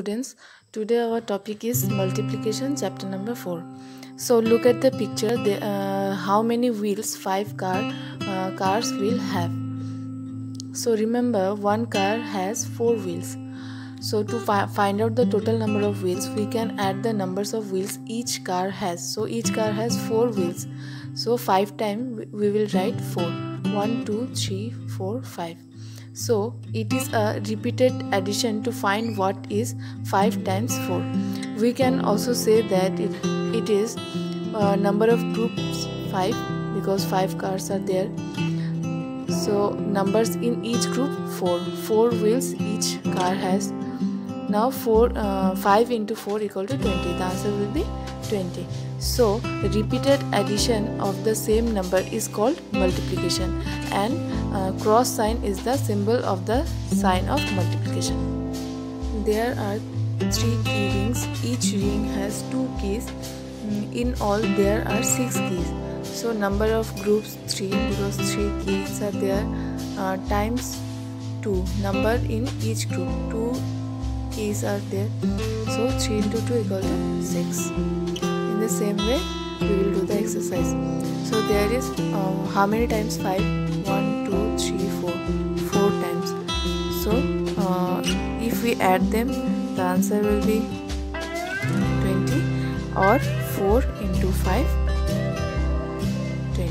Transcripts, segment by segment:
Students, today our topic is multiplication, chapter number 4. So look at the picture. How many wheels cars will have? So remember, one car has 4 wheels. So to find out the total number of wheels, we can add the numbers of wheels each car has. So each car has 4 wheels. So 5 times we will write 4. 1, 2, 3, 4, 5. So it is a repeated addition to find what is 5 times 4. We can also say that it is number of groups 5 because 5 cars are there. So numbers in each group 4. 4 wheels each car has. Now 5 into 4 equal to 20. The answer will be 20. So repeated addition of the same number is called multiplication, and cross sign is the symbol of the sign of multiplication. There are 3 key rings. Each ring has 2 keys. In all there are 6 keys. So number of groups 3 because 3 keys are there, times 2. Number in each group 2 keys are there. So 3 into 2 equal to 6. In the same way we will do the exercise. So there is how many times 5? 1, 2, 3, 4. 4 times. So if we add them, the answer will be 20, or 4 into 5, 20.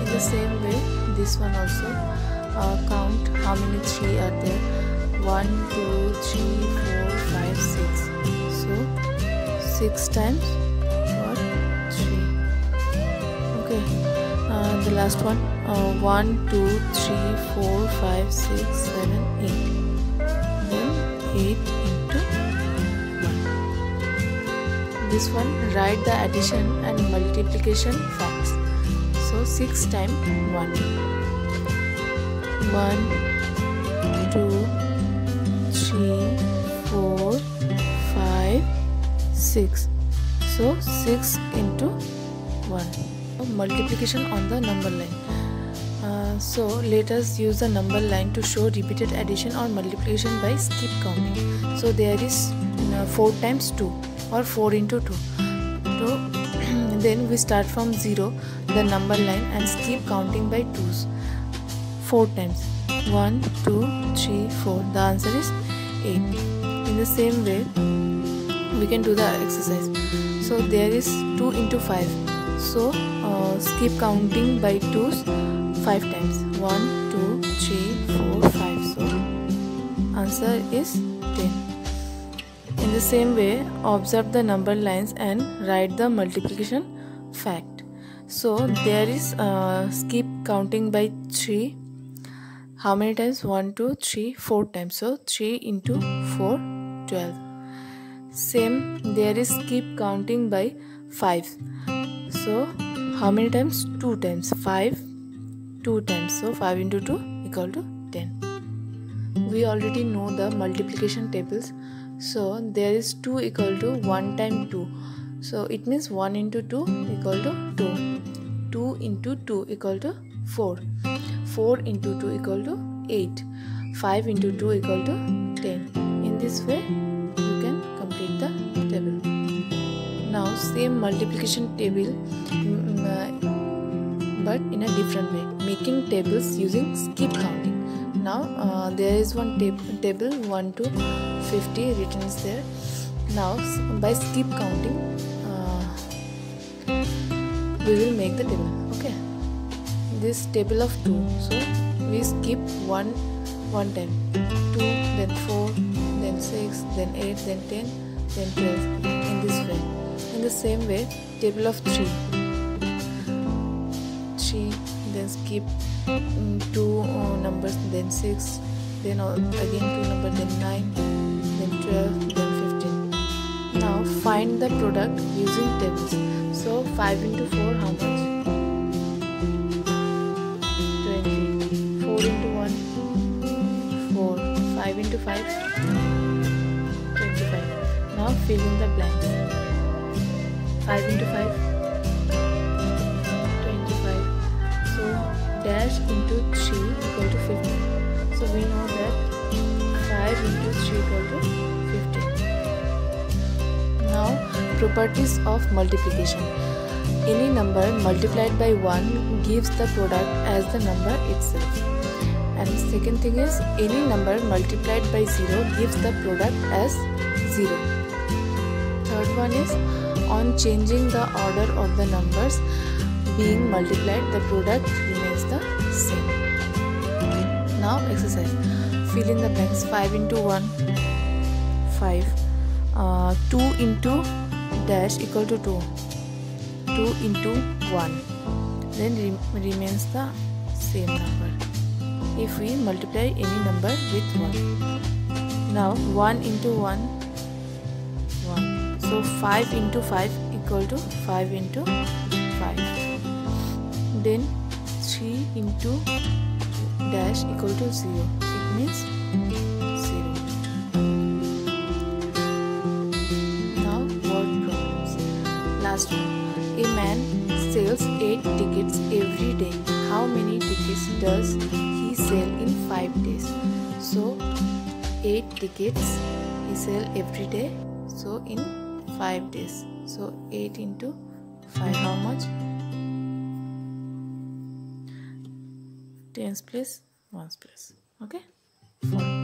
In the same way, this one also, count how many 3 are there. 1, 2, 3, 4, 5, 6. So 6 times or 3. Okay. The last one, 1, 2, 3, 4, 5, 6, 7, 8. Then 8 into 1. This one, write the addition and multiplication facts. So 6 times 1. 1, 2, 3, 4, 5, 6. So 6 into 1. Multiplication on the number line. So let us use the number line to show repeated addition or multiplication by skip counting. So there is 4 times 2 or 4 into 2. So then we start from 0 the number line and skip counting by 2's 4 times. 1, 2, 3, 4. The answer is 8. In the same way we can do the exercise. So there is 2 into 5. So skip counting by 2's 5 times. 1, 2, 3, 4, 5. So answer is 10. In the same way, observe the number lines and write the multiplication fact. So there is skip counting by 3. How many times? 1, 2, 3, 4 times. So 3 into 4, 12. Same, there is skip counting by 5. So how many times? 2 times. 5, 2 times. So 5 into 2 equal to 10. We already know the multiplication tables. So there is 2 equal to 1 times 2. So it means 1 into 2 equal to 2. 2 into 2 equal to 4. 4 into 2 equal to 8. 5 into 2 equal to 10. In this way you can complete the table. Now same multiplication table but in a different way, making tables using skip counting. Now there is one table 1 to 50 written is there. Now by skip counting we will make the table. Okay, this table of 2. So we skip 1 time, 2, then 4, then 6, then 8, then 10, then 12. In this way. In the same way, table of 3, then skip 2 numbers, then 6, then again 2 numbers, then 9, then 12, then 15. Now find the product using tables. So 5 into 4, how much? 20. 4 into 1, 4. 5 into 5, 25. Now fill in the blanks. 5 into 5, 25. So dash into 3 equal to 15. So we know that 5 5 into 3 equal to 15. Now properties of multiplication. Any number multiplied by 1 gives the product as the number itself. And second thing is, any number multiplied by 0 gives the product as 0. Third one is, on changing the order of the numbers being multiplied, the product remains the same. Now exercise. Fill in the blanks. 5 into 1, 5. 2 into dash equal to 2. 2 into 1. Then remains the same number if we multiply any number with 1. Now 1 into 1, 1. So 5 into 5 equal to 5 into 5. Then 3 into dash equal to 0. It means 0. Now word problems. Last one. A man sells 8 tickets every day. How many tickets does he sell in 5 days? So 8 tickets he sell every day. So in 5 days. So 8 into 5, how much? Tens place, ones place. Okay? 4.